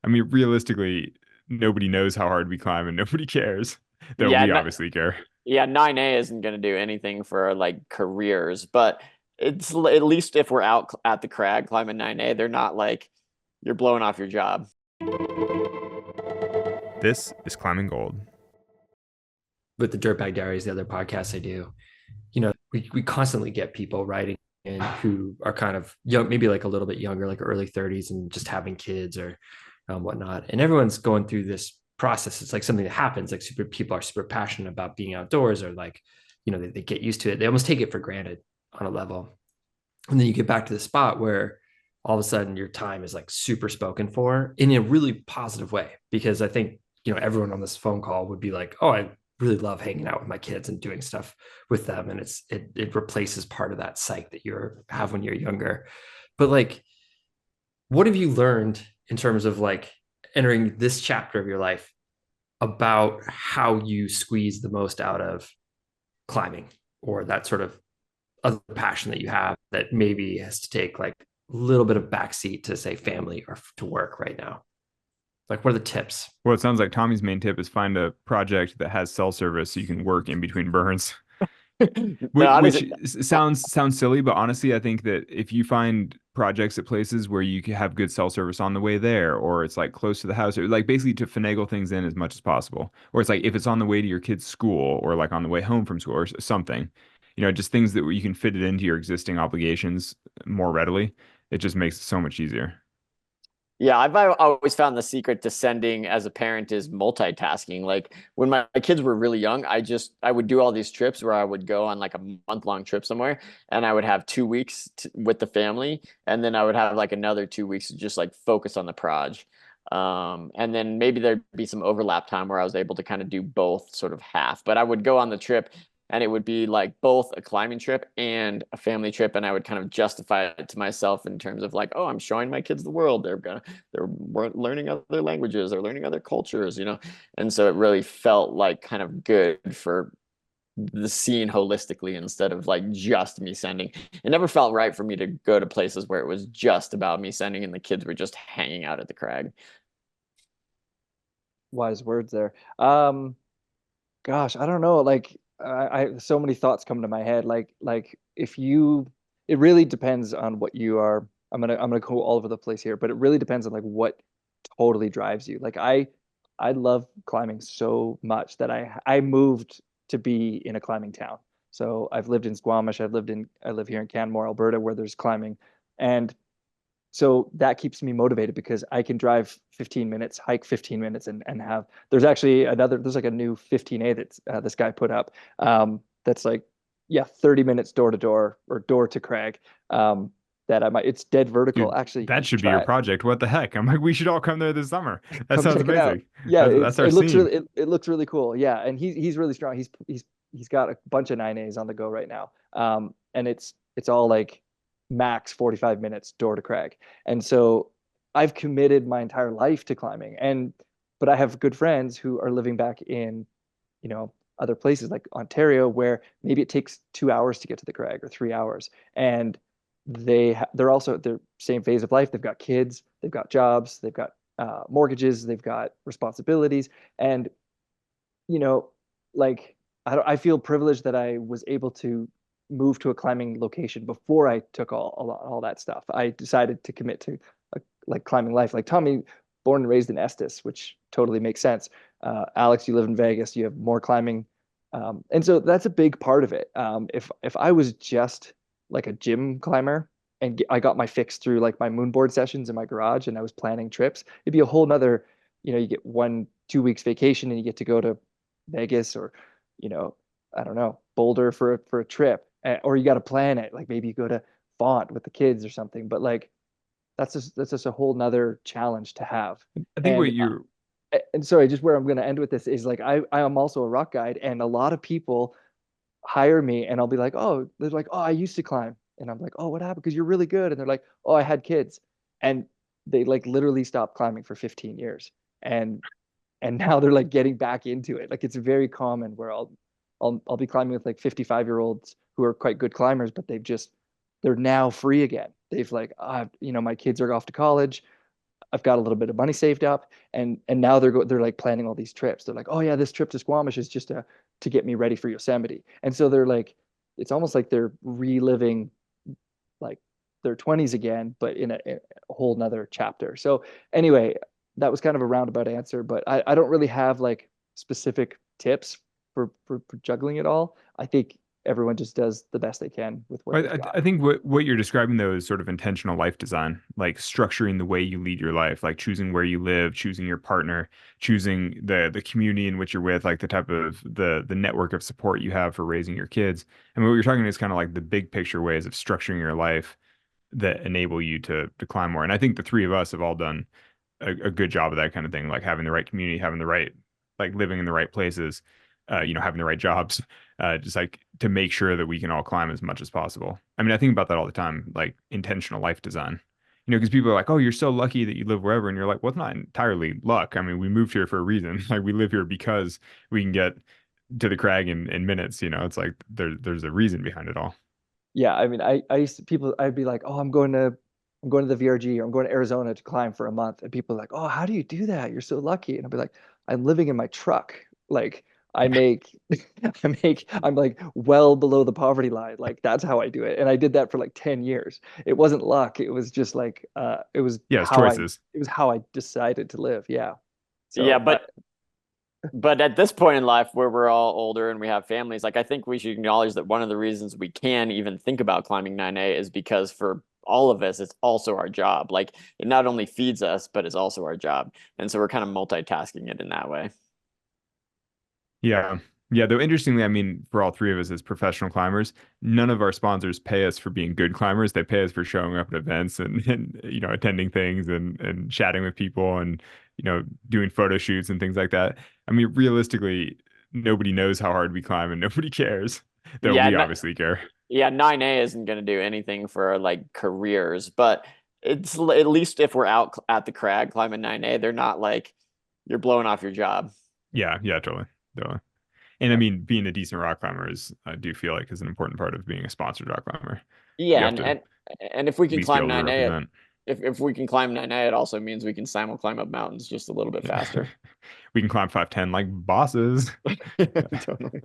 I mean, realistically, nobody knows how hard we climb and nobody cares. Though Yeah, we obviously care. yeah, 9A isn't going to do anything for like careers, but it's at least if we're out at the crag climbing 9A, they're not like you're blowing off your job. This is Climbing Gold. With the Dirtbag Diaries, the other podcast I do, we constantly get people writing in who are kind of young, maybe like a little bit younger, like early 30s and just having kids or whatnot. And everyone's going through this process. It's like something that happens, like people are super passionate about being outdoors or like, they get used to it. They almost take it for granted on a level. And then you get back to the spot where all of a sudden your time is like super spoken for in a really positive way. Because I think, everyone on this phone call would be like, oh, I really love hanging out with my kids and doing stuff with them. And it replaces part of that psych that you have when you're younger. But like, what have you learned in terms of like entering this chapter of your life about how you squeeze the most out of climbing or that sort of other passion that you have that maybe has to take like a little bit of backseat to say family or to work right now? Like, what are the tips? Well, it sounds like Tommy's main tip is find a project that has cell service so you can work in between burns. No, Which honestly, sounds silly, but honestly, I think that if you find projects at places where you can have good cell service on the way there, or it's like close to the house, or like basically to finagle things in as much as possible, or it's like if it's on the way to your kid's school, or like on the way home from school, or something, just things that you can fit it into your existing obligations more readily. It just makes it so much easier. yeah, I've always found the secret to sending as a parent is multitasking. Like when my kids were really young, I would do all these trips where I would go on like a month-long trip somewhere, and I would have 2 weeks with the family, and then I would have like another 2 weeks to just like focus on the proj. And then maybe there'd be some overlap time where I was able to kind of do both sort of half. But I would go on the trip and it would be like both a climbing trip and a family trip, and I would kind of justify it to myself in terms of like, oh, I'm showing my kids the world. They're learning other languages, they're learning other cultures. And so it really felt like kind of good for the scene holistically instead of like just me sending. It never felt right for me to go to places where it was just about me sending and the kids were just hanging out at the crag. Wise words there. Gosh, I don't know. Like I so many thoughts come to my head. Like if you, it really depends on what you are. I'm gonna go all over the place here, but it really depends on like what totally drives you. Like I love climbing so much that I moved to be in a climbing town. So I've lived in Squamish. I live here in Canmore, Alberta, where there's climbing, and so that keeps me motivated because I can drive 15 minutes, hike 15 minutes, and have. There's like a new 15A that this guy put up. That's like, yeah, 30 minutes door to door or door to crag. That I might. It's dead vertical. Dude, Actually, you that should should be your try it. project. What the heck? I'm like, we should all come there this summer. That Come sounds check it out. amazing. Yeah, That's our it looks scene. it looks really cool. Yeah, and he's really strong. He's got a bunch of 9As on the go right now. And it's all like max 45 minutes door to crag. And so I've committed my entire life to climbing. But I have good friends who are living back in, other places like Ontario where maybe it takes 2 hours to get to the crag or 3 hours. And they're also at their same phase of life. They've got kids, they've got jobs, they've got mortgages, they've got responsibilities. And, you know, like I feel privileged that I was able to move to a climbing location before I took all that stuff. I decided to commit to like climbing life. Like Tommy, born and raised in Estes, which totally makes sense. Alex, you live in Vegas, you have more climbing, and so that's a big part of it. If I was just like a gym climber and I got my fix through like my moonboard sessions in my garage and I was planning trips, it'd be a whole nother, you get 1 2 weeks vacation and you get to go to Vegas or, you know, I don't know, Boulder for a trip. Or you got to plan it. Like maybe you go to Font with the kids or something. But like that's just a whole nother challenge to have. I think what And you're and sorry, just where I'm going to end with this is like I am also a rock guide, and a lot of people hire me, and I'll be like, oh, they're like, oh, I used to climb, and I'm like, oh, what happened? Because you're really good, and they're like, oh, I had kids, and they like literally stopped climbing for 15 years, and now they're like getting back into it. Like it's very common where I'll be climbing with like 55-year-olds who are quite good climbers, but they're now free again. They've like, my kids are off to college. I've got a little bit of money saved up, and now they're like planning all these trips. They're like, oh yeah, this trip to Squamish is just to get me ready for Yosemite. And so they're like, it's almost like they're reliving like their 20s again, but in a whole nother chapter. So anyway, that was kind of a roundabout answer, but I don't really have like specific tips for juggling it all. I think everyone just does the best they can with what they've got. I think what you're describing though is sort of intentional life design, like structuring the way you lead your life, like choosing where you live, choosing your partner, choosing the community in which you're with, like the type of the network of support you have for raising your kids. I mean, what you're talking is kind of like the big picture ways of structuring your life that enable you to climb more. And I think the three of us have all done a good job of that kind of thing, like having the right community, having the right, like living in the right places, having the right jobs, just like to make sure that we can all climb as much as possible. I mean, I think about that all the time, like intentional life design. Because people are like, "Oh, you're so lucky that you live wherever," and you're like, "Well, it's not entirely luck. I mean, we moved here for a reason. Like, we live here because we can get to the crag in minutes. It's like there's a reason behind it all." Yeah, I mean, I used to people. I'd be like, oh, I'm going to the VRG, or I'm going to Arizona to climb for a month, and people are like, oh, how do you do that? You're so lucky. And I'd be like, I'm living in my truck. Like I make, I'm like well below the poverty line. Like that's how I do it, and I did that for like 10 years. It wasn't luck. It was just like, Yeah, it's choices. it was how I decided to live. Yeah. Yeah, So, but at this point in life where we're all older and we have families, like I think we should acknowledge that one of the reasons we can even think about climbing 9A is because for all of us, it's also our job. Like it not only feeds us, but it's also our job. And so we're kind of multitasking it in that way. Yeah. Yeah, though interestingly, I mean, for all three of us as professional climbers, none of our sponsors pay us for being good climbers. They pay us for showing up at events and attending things and chatting with people and doing photo shoots and things like that. I mean, realistically, nobody knows how hard we climb and nobody cares. Though Yeah, we obviously care. yeah, 9A isn't going to do anything for like careers, but it's at least if we're out at the crag climbing 9A, they're not like you're blowing off your job. Yeah, yeah, totally. Totally. And I mean, being a decent rock climber I do feel like is an important part of being a sponsored rock climber. You Yeah, have to at and if we can least be climb able to 9A, represent. if we can climb 9A, it also means we can simul climb up mountains just a little bit Yeah. faster. We can climb 510 like bosses. Totally.